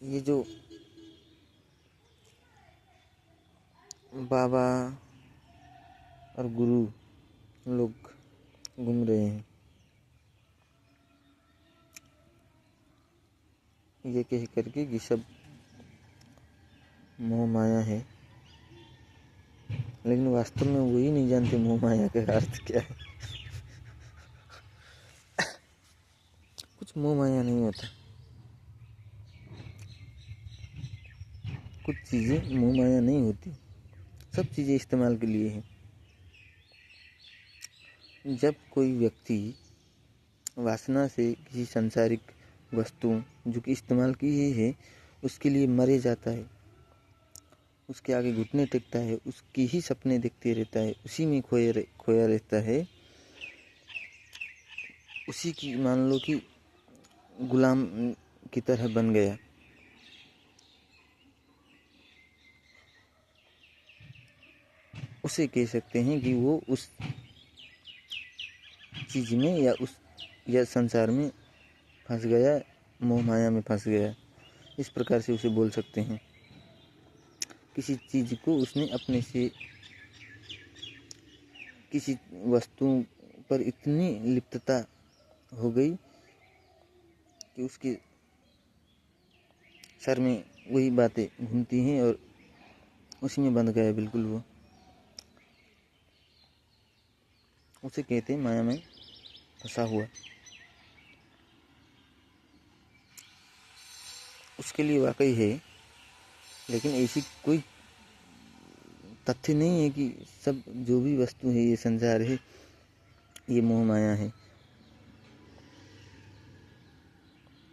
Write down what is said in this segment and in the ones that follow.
یہ جو بابا اور گرو لوگ گھوم رہے ہیں، یہ کہہ کر کے کہ سب موہ مایا ہے، لیکن واستو میں وہی نہیں جانتے موہ مایا کا ارتھ کیا ہے۔ کچھ موہ مایا نہیں ہوتا، کچھ چیزیں موہ مایا نہیں ہوتی، سب چیزیں استعمال کے لیے ہیں۔ جب کوئی ویکتی واسنا سے کسی سنسارک وستو جو کہ استعمال کی ہی ہے اس کے لیے مرے جاتا ہے، اس کے آگے گھٹنے ٹیکتا ہے، اس کی ہی سپنے دیکھتے رہتا ہے، اسی میں کھویا رہتا ہے، اسی کی مان لو کہ غلام کی طرح بن گیا، اسے کہہ سکتے ہیں کہ وہ اس چیز میں یا سنسار میں پھنس گیا، موہ مایا میں پھنس گیا، اس پرکار سے اسے بول سکتے ہیں۔ کسی چیز کو اس نے اپنے سے کسی وستو پر اتنی لپتتا ہو گئی کہ اس کے سر میں وہی باتیں گھومتی ہیں اور اسی میں بندھ گیا بالکل، وہ اسے کہتے ہیں مایا میں پھنسا ہوا۔ اس کے لیے واقعی ہے، لیکن ایسی کوئی تتھیہ نہیں ہے کہ سب جو بھی وستو ہے، یہ سنسار ہے، یہ موہ مایا ہے۔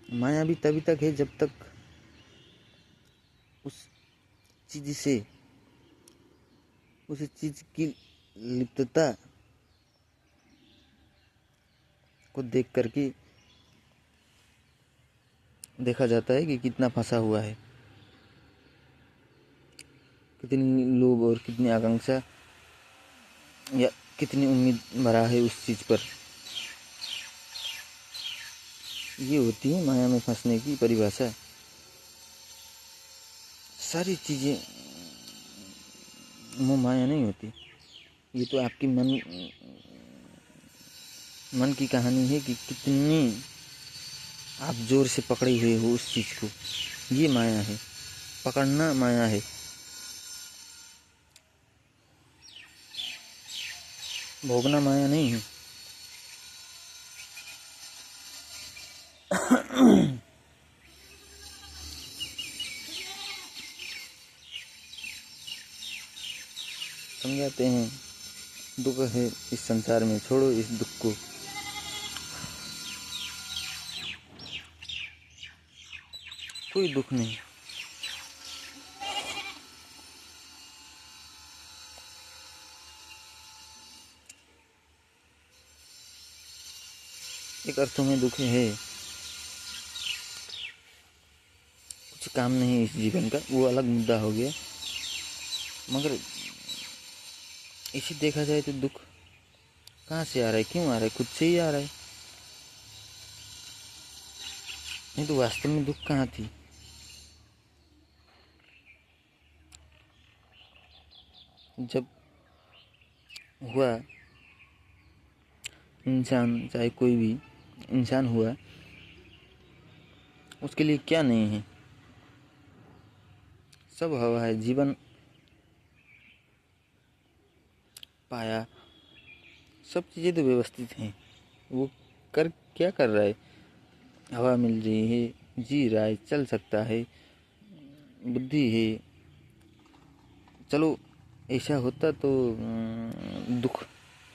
مایا بھی تبھی تک ہے جب تک اس چیز کی لپتتا کو دیکھ کر کے دیکھا جاتا ہے کہ کتنا پھنسا ہوا ہے، کتنی لوبھ اور کتنی آکانکشا یا کتنی امید بھرا ہے اس چیز پر۔ یہ ہوتی ہے مایا میں پھنسنے کی پریبھاشا۔ ساری چیزیں موہ مایا نہیں ہوتی، یہ تو آپ کی من کی کہانی ہے کہ کتنی آپ زور سے پکڑے ہوئے ہو اس چیز کو، یہ مایا ہے، پکڑنا مایا ہے، بھوگنا مایا نہیں ہے۔ سمجھاتے ہیں دکھ ہے اس سنسار میں، چھوڑو اس دکھ کو، کوئی دکھ نہیں۔ ایک ارتھوں میں دکھ ہے، کچھ کام نہیں اس جیون کا، وہ الگ مدعا ہو گیا، مگر اسے دیکھا جائے تو دکھ کہاں سے آ رہا ہے، کیوں آ رہا ہے؟ خود سے ہی آ رہا ہے، نہیں تو واستو میں دکھ کہاں تھی؟ جب ہوا انسان، چاہے کوئی بھی انسان ہوا، اس کے لیے کیا نہیں ہے؟ سب ہوا ہے، جیون پایا، سب چیزیں تو ویوستھت ہیں، وہ کیا کر رہا ہے؟ ہوا مل رہی ہے، جی رہا ہے، چل سکتا ہے، بدھی ہے۔ چلو ایسا ہوتا تو دکھ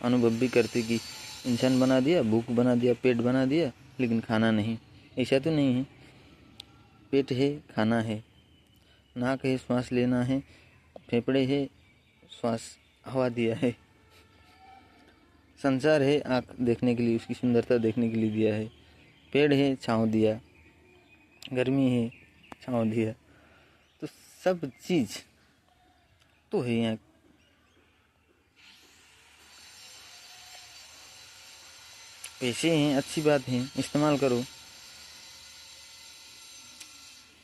انوبھو بھی کرتے کہ انسان بنا دیا، بھوک بنا دیا، پیٹ بنا دیا، لیکن کھانا نہیں۔ ایسا تو نہیں ہے، پیٹ ہے، کھانا ہے، ناک ہے، سانس لینا ہے، پھیپھڑے ہے، سانس ہوا دیا ہے، سنسار ہے، آنکھ دیکھنے کے لیے، اس کی سندرتا دیکھنے کے لیے دیا ہے، پیڑ ہے، چھاؤں دیا، گرمی ہے، چھاؤں دیا، تو سب چیز تو ہے یہاں۔ پیسے ہیں، اچھی بات ہے، استعمال کرو،